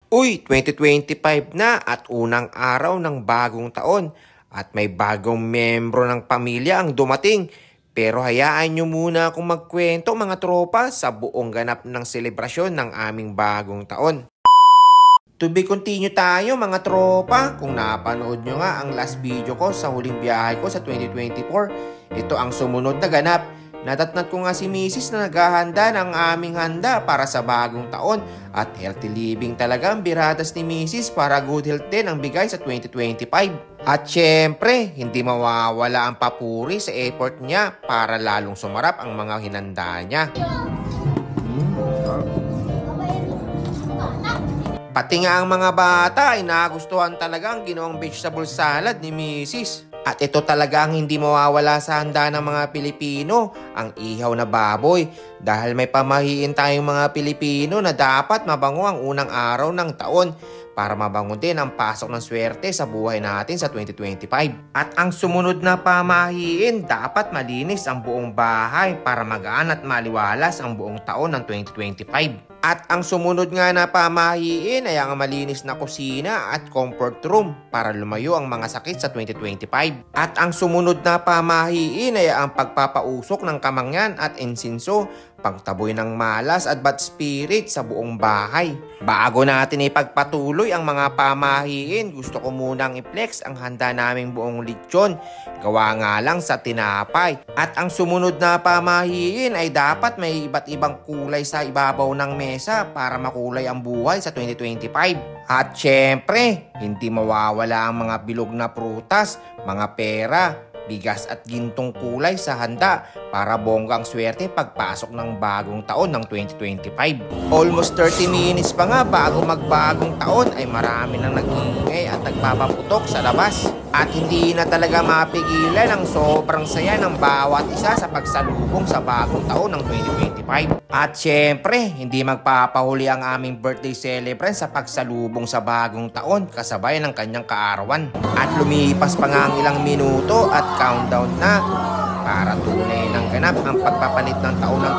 Uy, 2025 na at unang araw ng bagong taon at may bagong membro ng pamilya ang dumating. Pero hayaan nyo muna akong magkwento mga tropa sa buong ganap ng selebrasyon ng aming bagong taon. To be continue tayo mga tropa. Kung napanood nyo nga ang last video ko sa huling biyahe ko sa 2024, ito ang sumunod na ganap. Natatnat ko nga si Mrs. na naghahanda ng aming handa para sa bagong taon at healthy living talaga ang biradas ni Mrs. para good health din ang bigay sa 2025. At syempre, hindi mawawala ang papuri sa effort niya para lalong sumarap ang mga hinanda niya. Pati nga ang mga bata ay nagustuhan talaga ang ginawang vegetable salad ni Mrs. At ito talaga ang hindi mawawala sa handa ng mga Pilipino, ang ihaw na baboy. Dahil may pamahiin tayong mga Pilipino na dapat mabango ang unang araw ng taon para mabango din ang pasok ng swerte sa buhay natin sa 2025. At ang sumunod na pamahiin, dapat malinis ang buong bahay para magaan at maliwalas ang buong taon ng 2025. At ang sumunod nga na pamahiin ay ang malinis na kusina at comfort room para lumayo ang mga sakit sa 2025. At ang sumunod na pamahiin ay ang pagpapausok ng kamangyan at insinso, pagtaboy ng malas at bad spirit sa buong bahay. Bago natin ipagpatuloy ang mga pamahiin, gusto ko munang i-flex ang handa naming buong lechon. Gawa nga lang sa tinapay. At ang sumunod na pamahiin ay dapat may iba't ibang kulay sa ibabaw ng mesa para makulay ang buhay sa 2025. At syempre, hindi mawawala ang mga bilog na prutas, mga pera, bigas at gintong kulay sa handa para bonggang swerte pagpasok ng bagong taon ng 2025. Almost 30 minutes pa nga bago magbagong taon ay marami nang nag-iingay at nagpapaputok sa labas. At hindi na talaga mapigilan ang sobrang saya ng bawat isa sa pagsalubong sa bagong taon ng 2025. At syempre, hindi magpapahuli ang aming birthday celebrant sa pagsalubong sa bagong taon kasabay ng kanyang kaarawan. At lumipas pa nga ang ilang minuto at countdown na para tunay ng ganap ang pagpapalit ng taon ng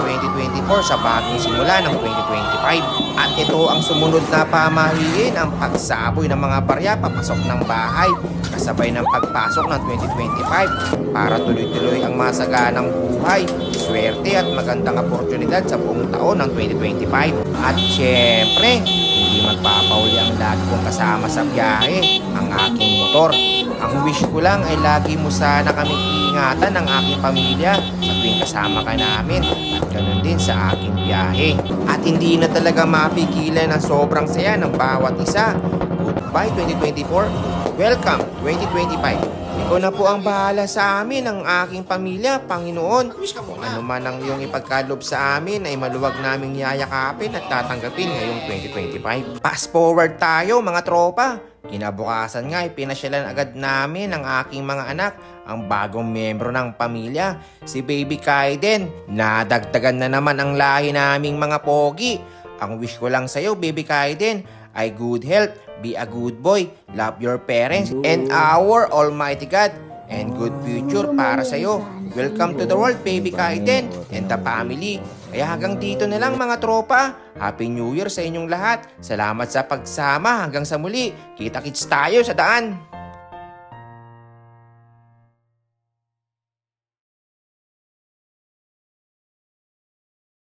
2024 sa bagong simula ng 2025. At ito ang sumunod na pamahiin, ang pagsaboy ng mga barya papasok ng bahay kasabay ng pagpasok ng 2025 para tuloy-tuloy ang masaganang buhay, swerte at magandang oportunidad sa buong taon ng 2025. At syempre, hindi magpapahuli ang lagi kong kasama sa biyahe, ang aking motor. Ang wish ko lang ay lagi mo sana kami iingatan ng aking pamilya sa tuwing kasama ka namin at ganun din sa aking biyahe. At hindi na talaga mapigilan ang sobrang saya ng bawat isa. Goodbye 2024, welcome 2025. Ikaw na po ang bahala sa amin, ang aking pamilya, Panginoon. Kung ano man ang iyong ipagkalob sa amin ay maluwag naming yayakapin at tatanggapin ngayong 2025. Fast forward tayo mga tropa. Kinabukasan nga pinasyalan agad namin ang aking mga anak, ang bagong miyembro ng pamilya, si Baby Kaiden. Nadagdagan na naman ang lahi naming mga pogi. Ang wish ko lang sa'yo, Baby Kaiden, ay good health, be a good boy, love your parents, and our Almighty God, and good future para sa'yo. Welcome to the world, Baby Kaiden, and the family. Kaya hanggang dito na lang mga tropa. Happy New Year sa inyong lahat. Salamat sa pagsama. Hanggang sa muli. Kita-kits tayo sa daan.